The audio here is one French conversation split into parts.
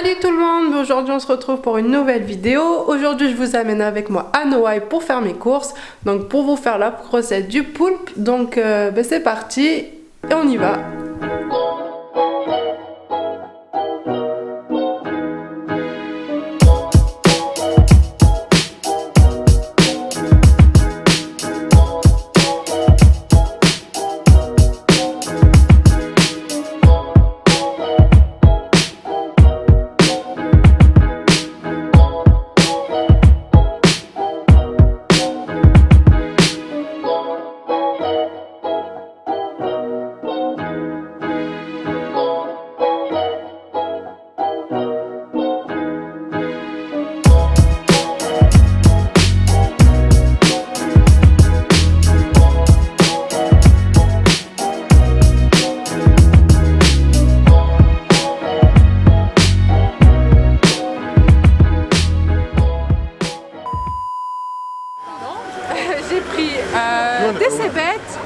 Salut tout le monde, aujourd'hui on se retrouve pour une nouvelle vidéo. Aujourd'hui je vous amène avec moi à Noailles pour faire mes courses, donc pour vous faire la recette du poulpe. Donc c'est parti et on y va. J'ai pris des cébettes,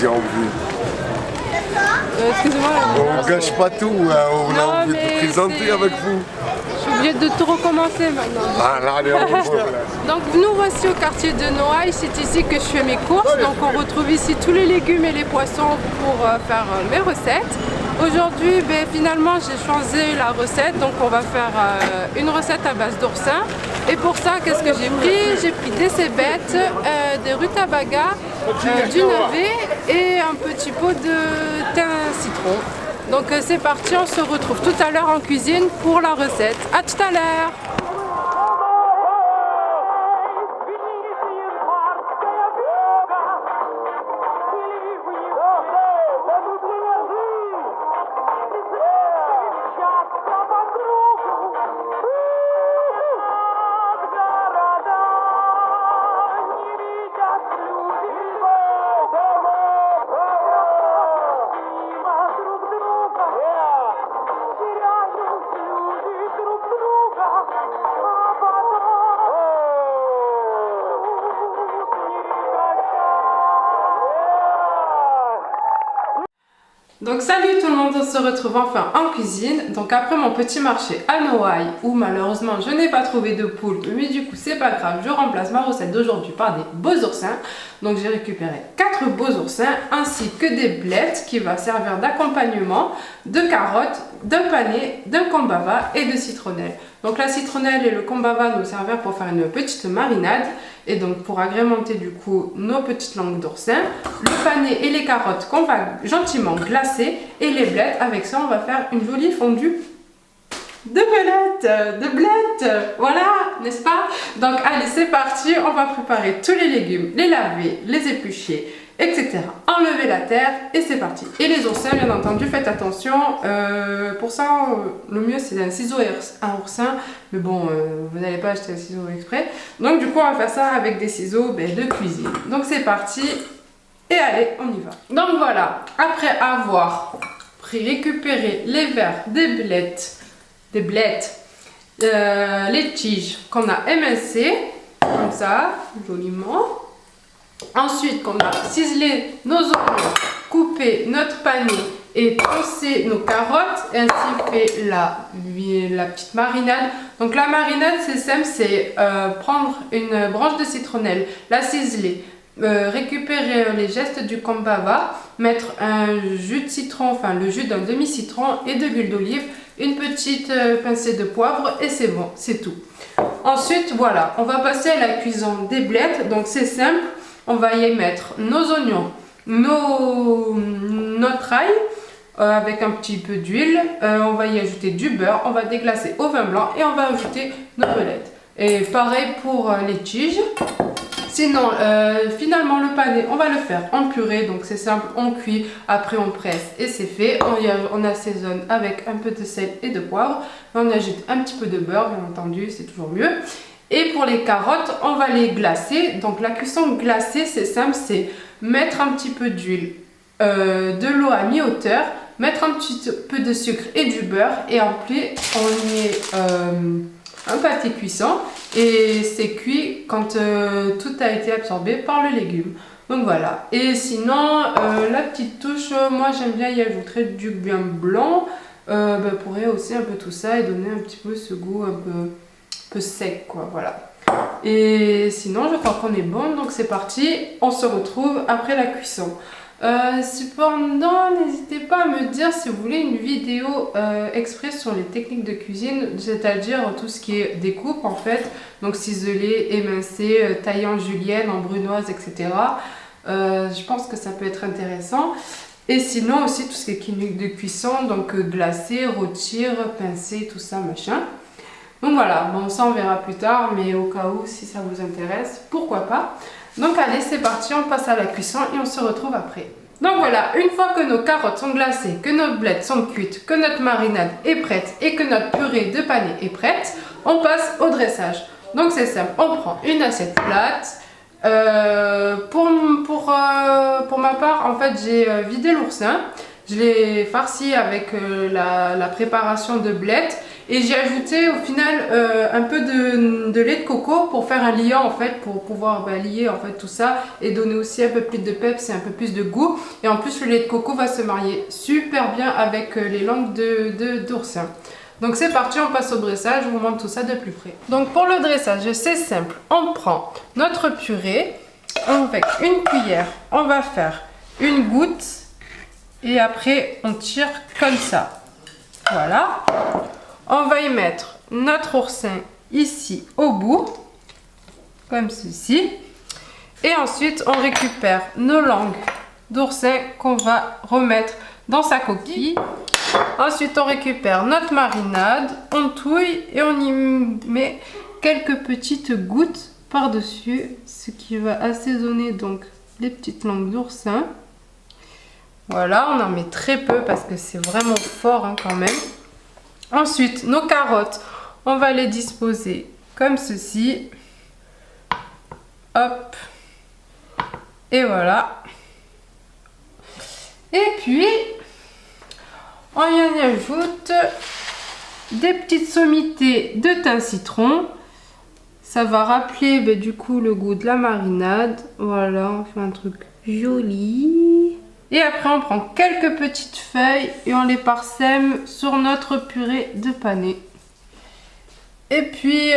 j'ai envie. Excusez-moi. On gâche pas tout, on a envie de présenter avec vous. Je suis obligée de tout recommencer maintenant. Ah là, allez, on va. Donc nous voici au quartier de Noailles, c'est ici que je fais mes courses. Donc on retrouve ici tous les légumes et les poissons pour faire mes recettes. Aujourd'hui, finalement j'ai changé la recette, donc on va faire une recette à base d'oursin. Et pour ça, qu'est-ce que j'ai pris? J'ai pris des cébettes, des rutabagas, du navet et un petit pot de thym citron. Donc c'est parti, on se retrouve tout à l'heure en cuisine pour la recette. À tout à l'heure! Donc salut tout le monde, on se retrouve enfin en cuisine. Donc après mon petit marché à Noailles où malheureusement je n'ai pas trouvé de poulpe, mais du coup c'est pas grave, je remplace ma recette d'aujourd'hui par des beaux oursins. Donc j'ai récupéré 4 beaux oursins ainsi que des blettes qui va servir d'accompagnement, de carottes, d'un pané, d'un combava et de citronnelle. Donc la citronnelle et le combava nous servir pour faire une petite marinade et donc pour agrémenter du coup nos petites langues d'oursin, le pané et les carottes qu'on va gentiment glacer et les blettes, avec ça on va faire une jolie fondue de blettes, voilà, n'est-ce pas? Donc allez, c'est parti, on va préparer tous les légumes, les laver, les éplucher, etc. Enlever la terre et c'est parti. Et les oursins, bien entendu, faites attention, pour ça, le mieux c'est un ciseau et un oursin, mais bon, vous n'allez pas acheter un ciseau exprès. Donc du coup, on va faire ça avec des ciseaux de cuisine. Donc c'est parti, et allez, on y va. Donc voilà, après avoir récupéré les verres des blettes, les tiges qu'on a émincées, comme ça, joliment. Ensuite, qu'on a ciselé nos oignons, coupé notre pané et tossé nos carottes, et ainsi fait la petite marinade. Donc la marinade, c'est simple, c'est prendre une branche de citronnelle, la ciseler, récupérer les gestes du combava, mettre un jus de citron, enfin le jus d'un demi-citron et de l'huile d'olive, une petite pincée de poivre et c'est bon, c'est tout. Ensuite, voilà, on va passer à la cuisson des blettes, donc c'est simple. On va y mettre nos oignons, notre ail avec un petit peu d'huile. On va y ajouter du beurre. On va déglacer au vin blanc et on va ajouter nos blettes. Et pareil pour les tiges. Sinon, finalement, le pané, on va le faire en purée. Donc c'est simple, on cuit, après on presse et c'est fait. On assaisonne avec un peu de sel et de poivre. On ajoute un petit peu de beurre, bien entendu, c'est toujours mieux. Et pour les carottes, on va les glacer. Donc la cuisson glacée, c'est simple, c'est mettre un petit peu d'huile, de l'eau à mi-hauteur, mettre un petit peu de sucre et du beurre et après on y met un pâté cuisson et c'est cuit quand tout a été absorbé par le légume. Donc voilà. Et sinon, la petite touche, moi j'aime bien y ajouter du bien blanc. pourrait aussi un peu tout ça et donner un petit peu ce goût un peu sec quoi, voilà. Et sinon je crois qu'on est bon, donc c'est parti, on se retrouve après la cuisson. Cependant, n'hésitez pas à me dire si vous voulez une vidéo express sur les techniques de cuisine, c'est-à-dire tout ce qui est découpe en fait, donc ciselé, émincé, taillé en julienne, en brunoise, etc. Je pense que ça peut être intéressant. Et sinon aussi tout ce qui est technique de cuisson, donc glacé, rôtir, pincer, tout ça machin. Donc voilà, bon ça on verra plus tard, mais au cas où si ça vous intéresse, pourquoi pas. Donc allez, c'est parti, on passe à la cuisson et on se retrouve après. Donc voilà, une fois que nos carottes sont glacées, que nos blettes sont cuites, que notre marinade est prête et que notre purée de panais est prête, on passe au dressage. Donc c'est simple, on prend une assiette plate. Pour ma part, en fait, j'ai vidé l'oursin. Je l'ai farci avec la préparation de blettes. Et j'ai ajouté au final un peu de lait de coco pour faire un liant en fait, pour pouvoir lier en fait tout ça et donner aussi un peu plus de peps et un peu plus de goût. Et en plus le lait de coco va se marier super bien avec les langues d'oursin. Donc c'est parti, on passe au dressage, je vous montre tout ça de plus près. Donc pour le dressage, c'est simple, on prend notre purée, avec une cuillère, on va faire une goutte et après on tire comme ça. Voilà. On va y mettre notre oursin ici au bout, comme ceci. Et ensuite, on récupère nos langues d'oursin qu'on va remettre dans sa coquille. Ensuite, on récupère notre marinade, on touille et on y met quelques petites gouttes par-dessus, ce qui va assaisonner donc les petites langues d'oursin. Voilà, on en met très peu parce que c'est vraiment fort hein, quand même. Ensuite, nos carottes, on va les disposer comme ceci. Hop. Et voilà. Et puis, on y ajoute des petites sommités de thym citron. Ça va rappeler du coup le goût de la marinade. Voilà, on fait un truc joli. Et après on prend quelques petites feuilles et on les parsème sur notre purée de panais. Et puis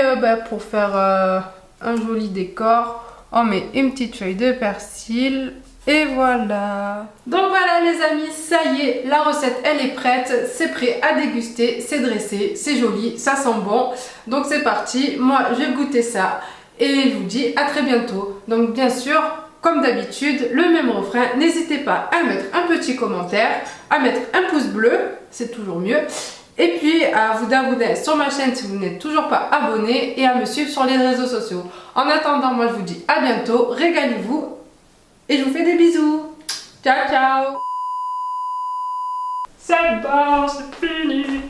pour faire un joli décor, on met une petite feuille de persil. Et voilà. Donc voilà les amis, ça y est, la recette elle est prête. C'est prêt à déguster, c'est dressé, c'est joli, ça sent bon. Donc c'est parti, moi je vais goûter ça. Et je vous dis à très bientôt. Donc bien sûr, comme d'habitude, le même refrain, n'hésitez pas à mettre un petit commentaire, à mettre un pouce bleu, c'est toujours mieux. Et puis à vous abonner sur ma chaîne si vous n'êtes toujours pas abonné et à me suivre sur les réseaux sociaux. En attendant, moi je vous dis à bientôt, régalez-vous et je vous fais des bisous. Ciao ciao. C'est bon, c'est fini.